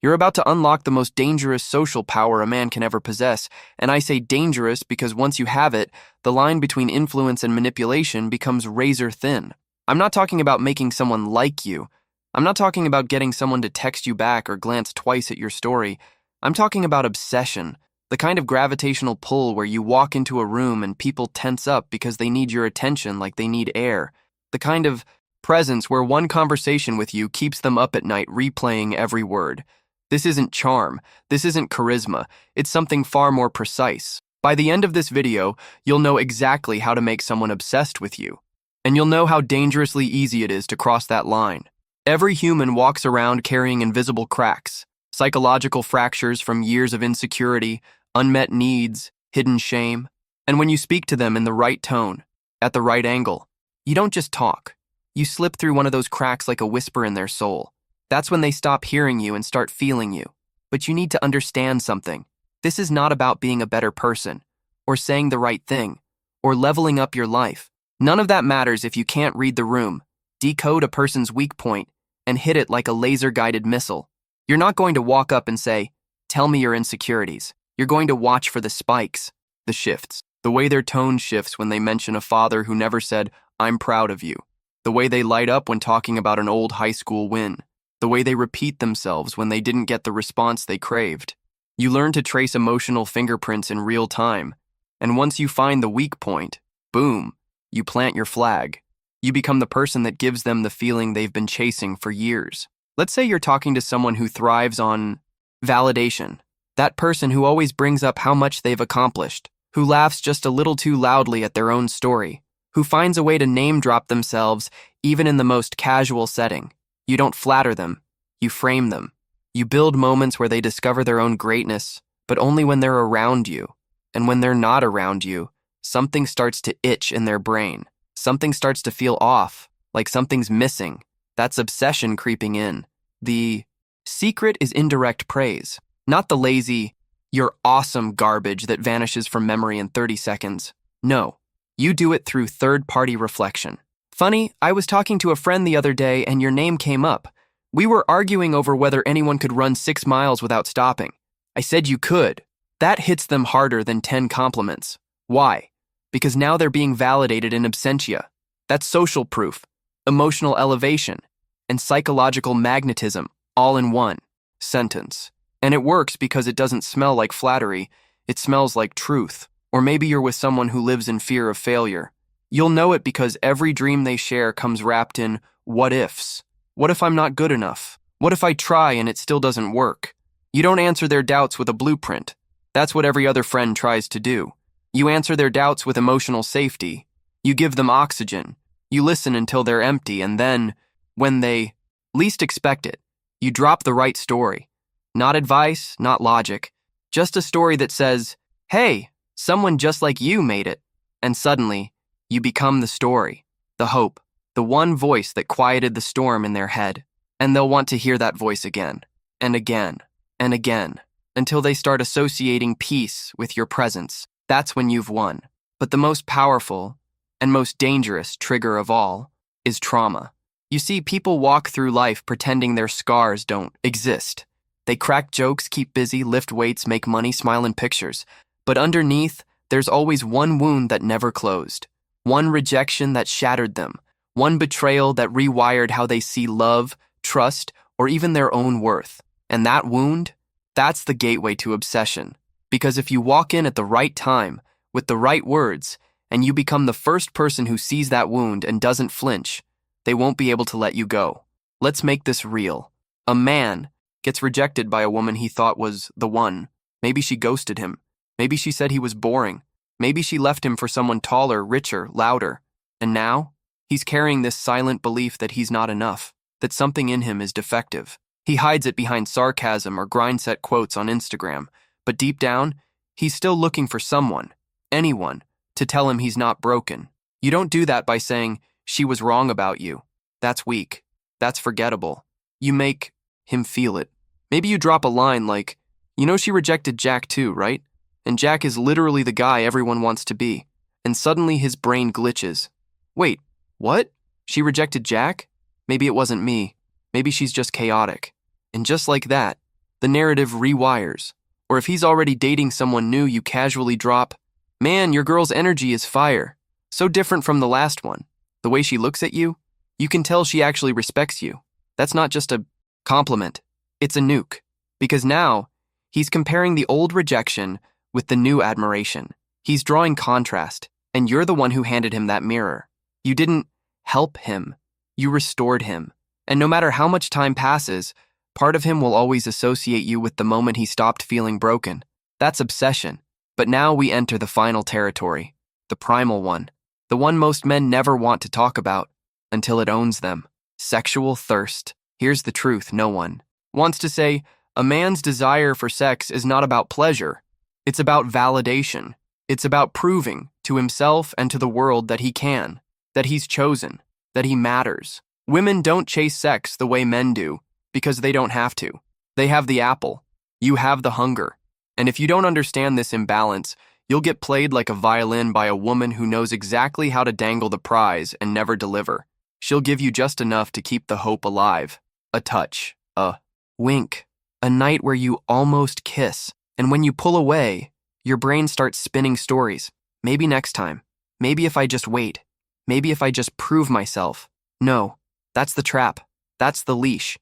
You're about to unlock the most dangerous social power a man can ever possess, and I say dangerous because once you have it, the line between influence and manipulation becomes razor thin. I'm not talking about making someone like you. I'm not talking about getting someone to text you back or glance twice at your story. I'm talking about obsession, the kind of gravitational pull where you walk into a room and people tense up because they need your attention like they need air. The kind of presence where one conversation with you keeps them up at night replaying every word. This isn't charm. This isn't charisma. It's something far more precise. By the end of this video, you'll know exactly how to make someone obsessed with you. And you'll know how dangerously easy it is to cross that line. Every human walks around carrying invisible cracks, psychological fractures from years of insecurity, unmet needs, hidden shame. And when you speak to them in the right tone, at the right angle, you don't just talk. You slip through one of those cracks like a whisper in their soul. That's when they stop hearing you and start feeling you. But you need to understand something. This is not about being a better person, or saying the right thing, or leveling up your life. None of that matters if you can't read the room, decode a person's weak point, and hit it like a laser-guided missile. You're not going to walk up and say, "Tell me your insecurities." You're going to watch for the spikes, the shifts, the way their tone shifts when they mention a father who never said, "I'm proud of you," the way they light up when talking about an old high school win, the way they repeat themselves when they didn't get the response they craved. You learn to trace emotional fingerprints in real time, and once you find the weak point, boom, you plant your flag. You become the person that gives them the feeling they've been chasing for years. Let's say you're talking to someone who thrives on validation, that person who always brings up how much they've accomplished, who laughs just a little too loudly at their own story, who finds a way to name drop themselves even in the most casual setting. You don't flatter them, you frame them. You build moments where they discover their own greatness, but only when they're around you. And when they're not around you, something starts to itch in their brain. Something starts to feel off, like something's missing. That's obsession creeping in. The secret is indirect praise, not the lazy, "you're awesome" garbage that vanishes from memory in 30 seconds. No, you do it through third-party reflection. Funny, I was talking to a friend the other day and your name came up. We were arguing over whether anyone could run 6 miles without stopping. I said you could. That hits them harder than 10 compliments. Why? Because now they're being validated in absentia. That's social proof, emotional elevation, and psychological magnetism all in one sentence. And it works because it doesn't smell like flattery, it smells like truth. Or maybe you're with someone who lives in fear of failure. You'll know it because every dream they share comes wrapped in what ifs. What if I'm not good enough? What if I try and it still doesn't work? You don't answer their doubts with a blueprint. That's what every other friend tries to do. You answer their doubts with emotional safety. You give them oxygen. You listen until they're empty, and then, when they least expect it, you drop the right story. Not advice, not logic. Just a story that says, "Hey, someone just like you made it." And suddenly, you become the story, the hope, the one voice that quieted the storm in their head. And they'll want to hear that voice again, and again, and again, until they start associating peace with your presence. That's when you've won. But the most powerful and most dangerous trigger of all is trauma. You see, people walk through life pretending their scars don't exist. They crack jokes, keep busy, lift weights, make money, smile in pictures. But underneath, there's always one wound that never closed. One rejection that shattered them. One betrayal that rewired how they see love, trust, or even their own worth. And that wound, that's the gateway to obsession. Because if you walk in at the right time, with the right words, and you become the first person who sees that wound and doesn't flinch, they won't be able to let you go. Let's make this real. A man gets rejected by a woman he thought was the one. Maybe she ghosted him. Maybe she said he was boring. Maybe she left him for someone taller, richer, louder. And now, he's carrying this silent belief that he's not enough, that something in him is defective. He hides it behind sarcasm or grind-set quotes on Instagram. But deep down, he's still looking for someone, anyone, to tell him he's not broken. You don't do that by saying, "She was wrong about you." That's weak. That's forgettable. You make him feel it. Maybe you drop a line like, "You know she rejected Jack too, right? And Jack is literally the guy everyone wants to be." And suddenly his brain glitches. Wait, what? She rejected Jack? Maybe it wasn't me. Maybe she's just chaotic. And just like that, the narrative rewires. Or if he's already dating someone new, you casually drop, "Man, your girl's energy is fire. So different from the last one. The way she looks at you, you can tell she actually respects you." That's not just a compliment, it's a nuke. Because now, he's comparing the old rejection with the new admiration. He's drawing contrast, and you're the one who handed him that mirror. You didn't help him, you restored him. And no matter how much time passes, part of him will always associate you with the moment he stopped feeling broken. That's obsession. But now we enter the final territory, the primal one, the one most men never want to talk about until it owns them. Sexual thirst. Here's the truth: no one wants to say, a man's desire for sex is not about pleasure. It's about validation. It's about proving to himself and to the world that he can, that he's chosen, that he matters. Women don't chase sex the way men do because they don't have to. They have the apple. You have the hunger. And if you don't understand this imbalance, you'll get played like a violin by a woman who knows exactly how to dangle the prize and never deliver. She'll give you just enough to keep the hope alive. A touch, a wink, a night where you almost kiss. And when you pull away, your brain starts spinning stories. Maybe next time. Maybe if I just wait. Maybe if I just prove myself. No, that's the trap. That's the leash.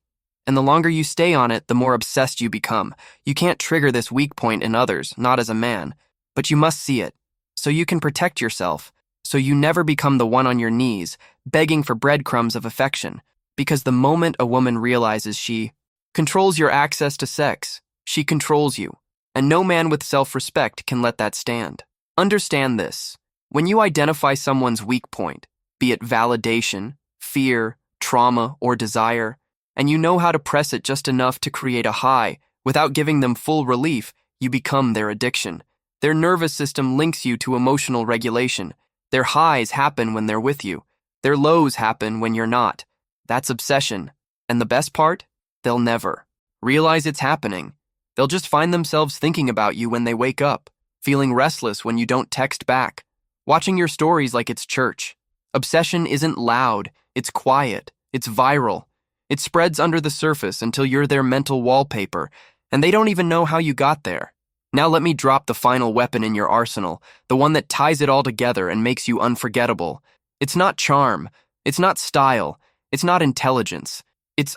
And the longer you stay on it, the more obsessed you become. You can't trigger this weak point in others, not as a man. But you must see it, so you can protect yourself, so you never become the one on your knees, begging for breadcrumbs of affection. Because the moment a woman realizes she controls your access to sex, she controls you. And no man with self-respect can let that stand. Understand this. When you identify someone's weak point, be it validation, fear, trauma, or desire, and you know how to press it just enough to create a high without giving them full relief, you become their addiction. Their nervous system links you to emotional regulation. Their highs happen when they're with you. Their lows happen when you're not. That's obsession. And the best part? They'll never realize it's happening. They'll just find themselves thinking about you when they wake up, feeling restless when you don't text back, watching your stories like it's church. Obsession isn't loud, it's quiet, it's viral. It spreads under the surface until you're their mental wallpaper, and they don't even know how you got there. Now let me drop the final weapon in your arsenal, the one that ties it all together and makes you unforgettable. It's not charm, it's not style, it's not intelligence, it's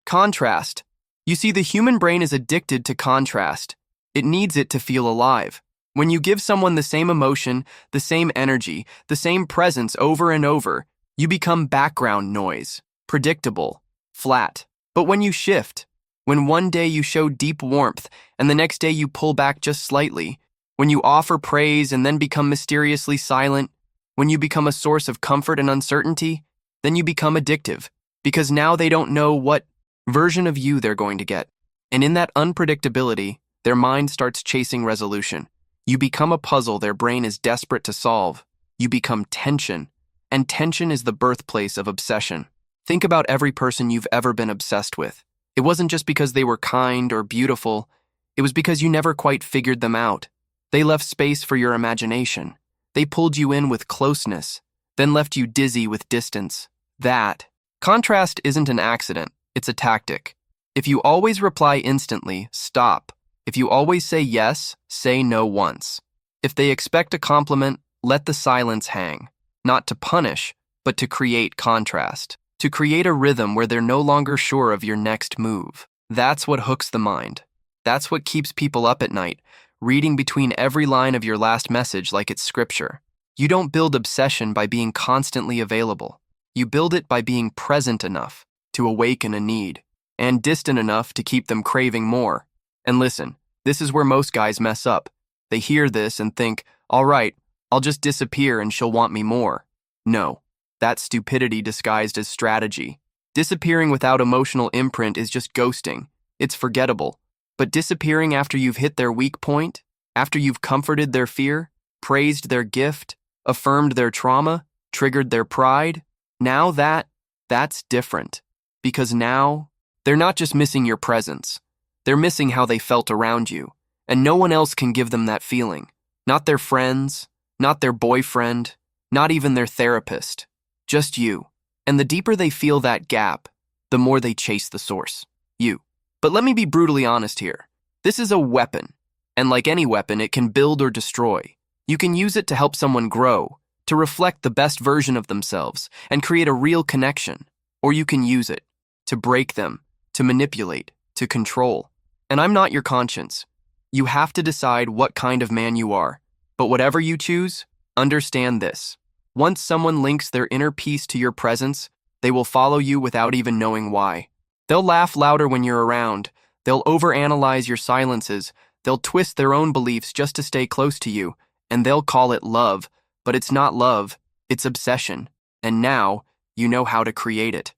contrast. You see, the human brain is addicted to contrast. It needs it to feel alive. When you give someone the same emotion, the same energy, the same presence over and over, you become background noise, predictable, flat. But when you shift, when one day you show deep warmth and the next day you pull back just slightly, when you offer praise and then become mysteriously silent, when you become a source of comfort and uncertainty, then you become addictive, because now they don't know what version of you they're going to get. And in that unpredictability, their mind starts chasing resolution. You become a puzzle their brain is desperate to solve. You become tension, and tension is the birthplace of obsession. Think about every person you've ever been obsessed with. It wasn't just because they were kind or beautiful. It was because you never quite figured them out. They left space for your imagination. They pulled you in with closeness, then left you dizzy with distance. That contrast isn't an accident, it's a tactic. If you always reply instantly, stop. If you always say yes, say no once. If they expect a compliment, let the silence hang. Not to punish, but to create contrast. To create a rhythm where they're no longer sure of your next move. That's what hooks the mind. That's what keeps people up at night, reading between every line of your last message like it's scripture. You don't build obsession by being constantly available. You build it by being present enough to awaken a need, and distant enough to keep them craving more. And listen, this is where most guys mess up. They hear this and think, all right, I'll just disappear and she'll want me more. No, that's stupidity disguised as strategy. Disappearing without emotional imprint is just ghosting. It's forgettable. But disappearing after you've hit their weak point, after you've comforted their fear, praised their gift, affirmed their trauma, triggered their pride, now that's different. Because now, they're not just missing your presence. They're missing how they felt around you. And no one else can give them that feeling. Not their friends, not their boyfriend, not even their therapist. Just you. And the deeper they feel that gap, the more they chase the source. You. But let me be brutally honest here. This is a weapon, and like any weapon, it can build or destroy. You can use it to help someone grow, to reflect the best version of themselves, and create a real connection. Or you can use it to break them, to manipulate, to control. And I'm not your conscience. You have to decide what kind of man you are. But whatever you choose, understand this. Once someone links their inner peace to your presence, they will follow you without even knowing why. They'll laugh louder when you're around. They'll overanalyze your silences. They'll twist their own beliefs just to stay close to you. And they'll call it love. But it's not love. It's obsession. And now, you know how to create it.